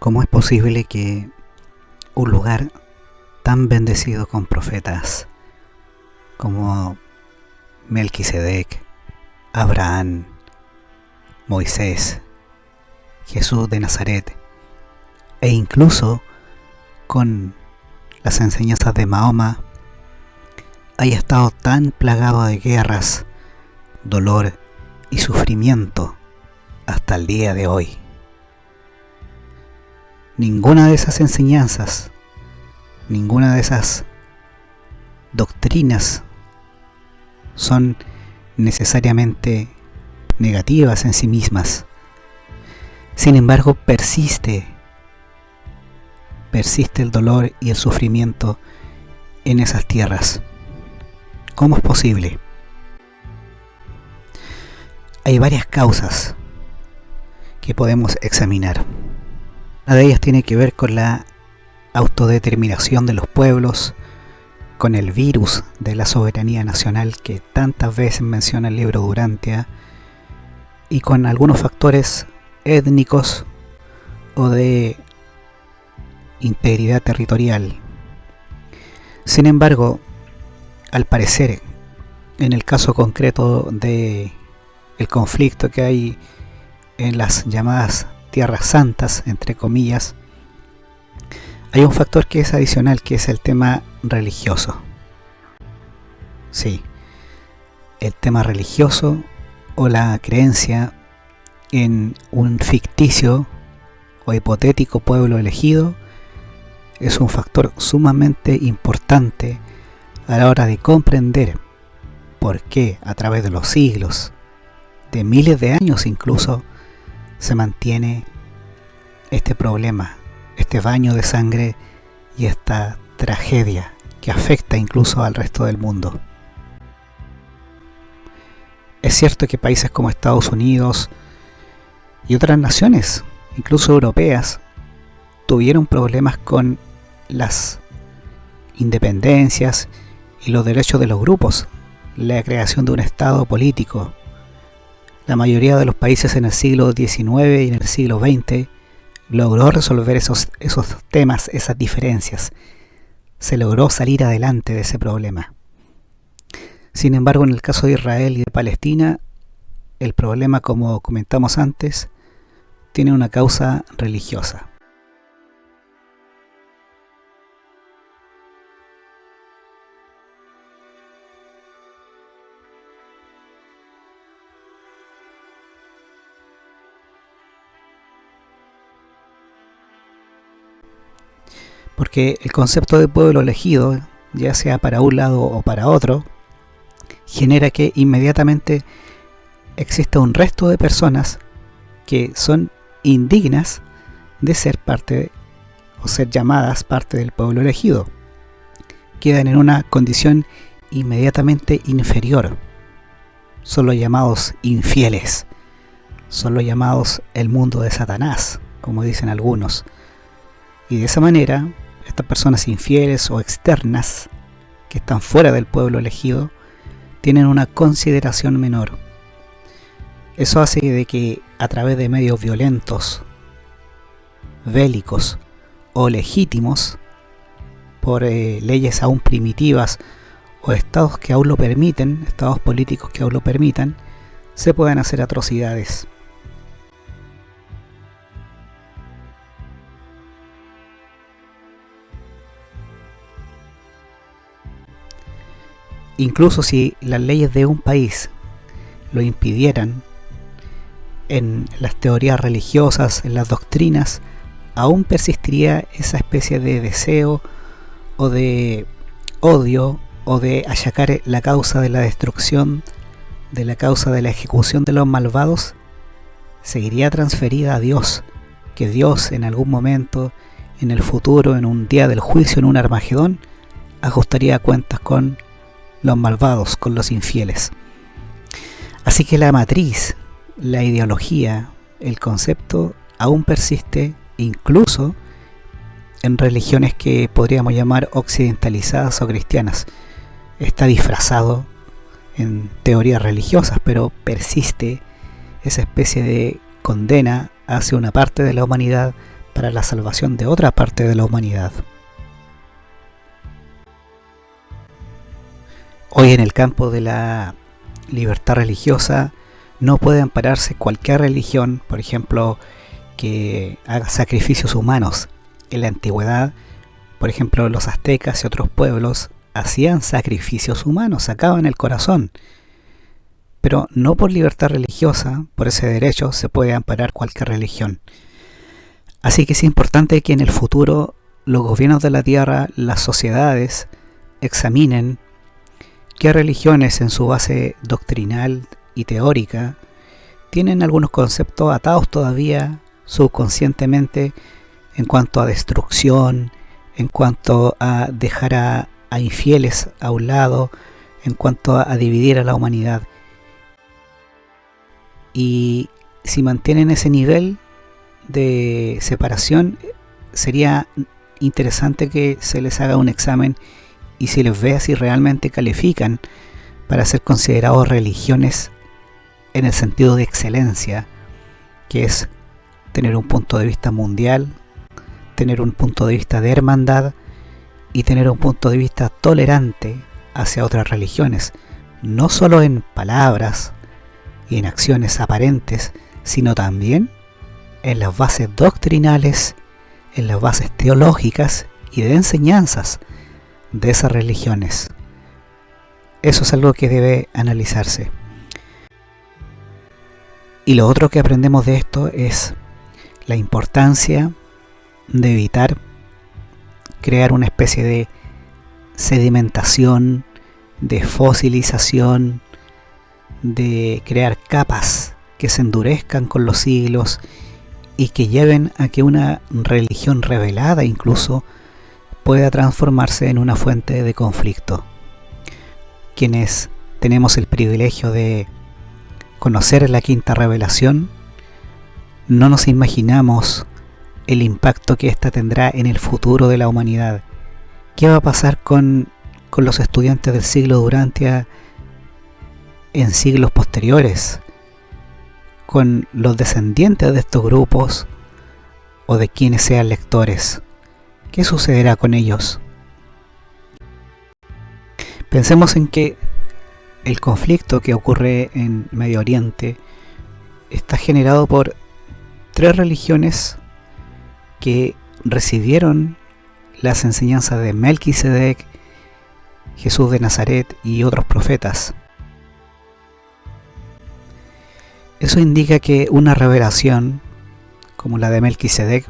¿Cómo es posible que un lugar tan bendecido con profetas como Melquisedec, Abraham, Moisés, Jesús de Nazaret e incluso con las enseñanzas de Mahoma haya estado tan plagado de guerras, dolor y sufrimiento hasta el día de hoy? Ninguna de esas enseñanzas, ninguna de esas doctrinas son necesariamente negativas en sí mismas. Sin embargo, persiste el dolor y el sufrimiento en esas tierras. ¿Cómo es posible? Hay varias causas que podemos examinar. Una de ellas tiene que ver con la autodeterminación de los pueblos, con el virus de la soberanía nacional que tantas veces menciona el libro Durantia, y con algunos factores étnicos o de integridad territorial. Sin embargo, al parecer, en el caso concreto de el conflicto que hay en las llamadas tierras santas, entre comillas, hay un factor que es adicional, que es el tema religioso. Sí, el tema religioso o la creencia en un ficticio o hipotético pueblo elegido es un factor sumamente importante a la hora de comprender por qué a través de los siglos, de miles de años incluso, se mantiene este problema, este baño de sangre y esta tragedia que afecta incluso al resto del mundo. Es cierto que países como Estados Unidos y otras naciones, incluso europeas, tuvieron problemas con las independencias y los derechos de los grupos, la creación de un Estado político. La mayoría de los países en el siglo XIX y en el siglo XX logró resolver esos temas, esas diferencias. Se logró salir adelante de ese problema. Sin embargo, en el caso de Israel y de Palestina, el problema, como comentamos antes, tiene una causa religiosa. Porque el concepto de pueblo elegido, ya sea para un lado o para otro, genera que inmediatamente exista un resto de personas que son indignas de ser parte o ser llamadas parte del pueblo elegido. Quedan en una condición inmediatamente inferior. Son los llamados infieles. Son los llamados el mundo de Satanás, como dicen algunos. Y de esa manera, estas personas infieles o externas, que están fuera del pueblo elegido, tienen una consideración menor. Eso hace de que a través de medios violentos, bélicos o legítimos, por leyes aún primitivas o estados que aún lo permiten, estados políticos que aún lo permitan, se puedan hacer atrocidades. Incluso si las leyes de un país lo impidieran, en las teorías religiosas, en las doctrinas, aún persistiría esa especie de deseo o de odio o de achacar la causa de la destrucción, de la causa de la ejecución de los malvados, seguiría transferida a Dios, que Dios en algún momento, en el futuro, en un día del juicio, en un Armagedón, ajustaría cuentas con los malvados, con los infieles. Así que la matriz, la ideología, el concepto aún persiste incluso en religiones que podríamos llamar occidentalizadas o cristianas. Está disfrazado en teorías religiosas, pero persiste esa especie de condena hacia una parte de la humanidad para la salvación de otra parte de la humanidad. Hoy en el campo de la libertad religiosa no puede ampararse cualquier religión, por ejemplo, que haga sacrificios humanos. En la antigüedad, por ejemplo, los aztecas y otros pueblos hacían sacrificios humanos, sacaban el corazón. Pero no por libertad religiosa, por ese derecho, se puede amparar cualquier religión. Así que es importante que en el futuro los gobiernos de la tierra, las sociedades, examinen qué religiones en su base doctrinal y teórica tienen algunos conceptos atados todavía subconscientemente en cuanto a destrucción, en cuanto a dejar a infieles a un lado, en cuanto a dividir a la humanidad. Y si mantienen ese nivel de separación, sería interesante que se les haga un examen y se les vea si realmente califican para ser considerados religiones en el sentido de excelencia, que es tener un punto de vista mundial, tener un punto de vista de hermandad y tener un punto de vista tolerante hacia otras religiones, no solo en palabras y en acciones aparentes, sino también en las bases doctrinales, en las bases teológicas y de enseñanzas de esas religiones. Eso es algo que debe analizarse. Y lo otro que aprendemos de esto es la importancia de evitar crear una especie de sedimentación, de fosilización, de crear capas que se endurezcan con los siglos y que lleven a que una religión revelada incluso pueda transformarse en una fuente de conflicto. Quienes tenemos el privilegio de conocer la quinta revelación, no nos imaginamos el impacto que ésta tendrá en el futuro de la humanidad. ¿Qué va a pasar con los estudiantes del siglo Durantia en siglos posteriores? Con los descendientes de estos grupos o de quienes sean lectores. ¿Qué sucederá con ellos? Pensemos en que el conflicto que ocurre en Medio Oriente está generado por tres religiones que recibieron las enseñanzas de Melquisedec, Jesús de Nazaret y otros profetas. Eso indica que una revelación como la de Melquisedec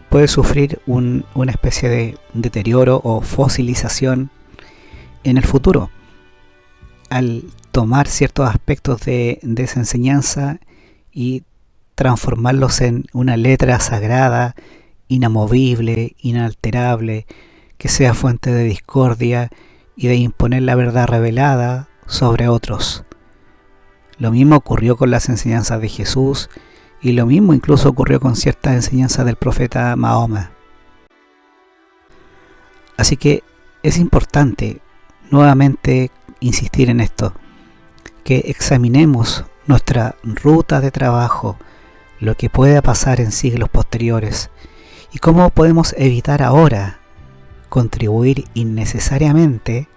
puede sufrir una especie de deterioro o fosilización en el futuro al tomar ciertos aspectos de esa enseñanza y transformarlos en una letra sagrada, inamovible, inalterable, que sea fuente de discordia y de imponer la verdad revelada sobre otros. Lo mismo ocurrió con las enseñanzas de Jesús y lo mismo incluso ocurrió con ciertas enseñanzas del profeta Mahoma. Así que es importante nuevamente insistir en esto, que examinemos nuestra ruta de trabajo, lo que pueda pasar en siglos posteriores y cómo podemos evitar ahora contribuir innecesariamente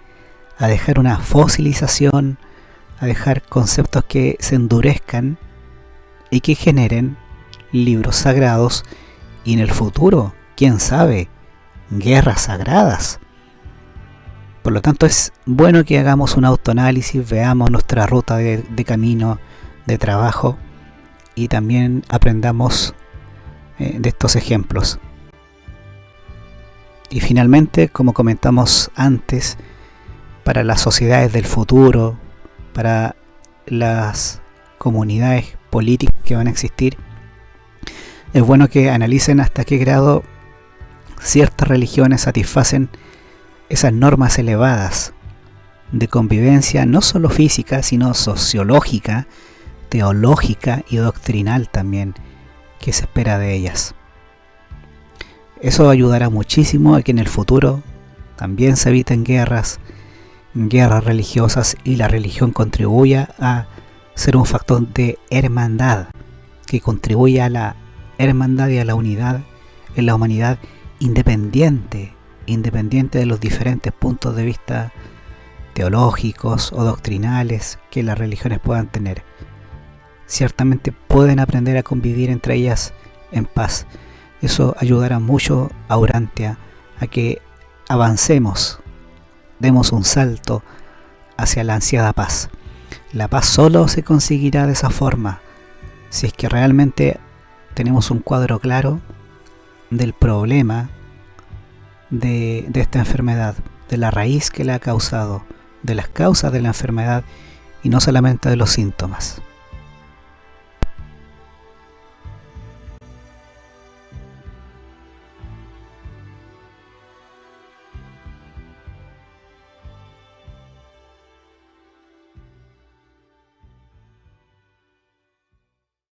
a dejar una fosilización, a dejar conceptos que se endurezcan y que generen libros sagrados y en el futuro, quién sabe, guerras sagradas. Por lo tanto es bueno que hagamos un autoanálisis, veamos nuestra ruta de camino, de trabajo y también aprendamos de estos ejemplos. Y finalmente, como comentamos antes, para las sociedades del futuro, para las comunidades políticas que van a existir, es bueno que analicen hasta qué grado ciertas religiones satisfacen esas normas elevadas de convivencia, no solo física, sino sociológica, teológica y doctrinal también, que se espera de ellas. Eso ayudará muchísimo a que en el futuro también se eviten guerras religiosas y la religión contribuya a ser un factor de hermandad, que contribuya a la hermandad y a la unidad en la humanidad independiente de los diferentes puntos de vista teológicos o doctrinales que las religiones puedan tener. Ciertamente pueden aprender a convivir entre ellas en paz. Eso ayudará mucho a Urantia a que avancemos, demos un salto hacia la ansiada paz. La paz solo se conseguirá de esa forma, si es que realmente tenemos un cuadro claro del problema de esta enfermedad, de la raíz que la ha causado, de las causas de la enfermedad y no solamente de los síntomas.